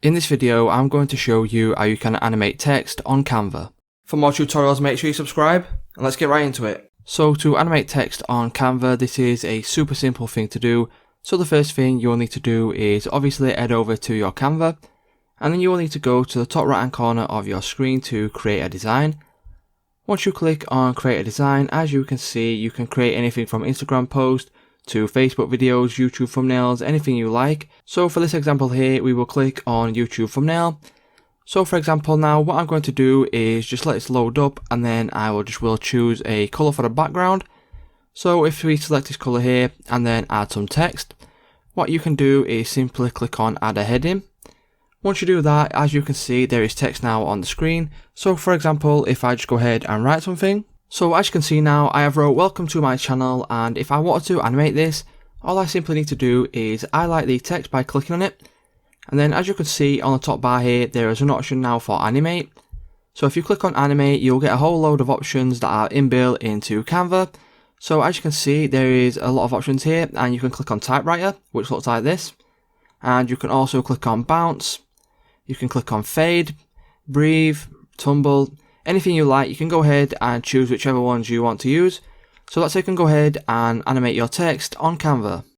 In this video, I'm going to show you how you can animate text on Canva. For more tutorials, make sure you subscribe, and let's get right into it. So to animate text on Canva, this is a super simple thing to do. So the first thing you'll need to do is obviously head over to your Canva, and then you will need to go to the top right hand corner of your screen to create a design. Once you click on create a design, as you can see, you can create anything from Instagram post to Facebook videos, YouTube thumbnails, anything you like. So for this example here, we will click on YouTube thumbnail. So for example now, what I'm going to do is just let this load up, and then I will choose a colour for the background. So if we select this colour here and then add some text, what you can do is simply click on add a heading. Once you do that, as you can see, there is text now on the screen. So for example, if I just go ahead and write something. So as you can see now, I have wrote welcome to my channel, and if I wanted to animate this, all I simply need to do is highlight the text by clicking on it. And then as you can see on the top bar here, there is an option now for animate. So if you click on animate, you'll get a whole load of options that are inbuilt into Canva. So as you can see, there is a lot of options here, and you can click on typewriter, which looks like this. And you can also click on bounce. You can click on fade, breathe, tumble, anything you like. You can go ahead and choose whichever ones you want to use. So let's say you can go ahead and animate your text on Canva.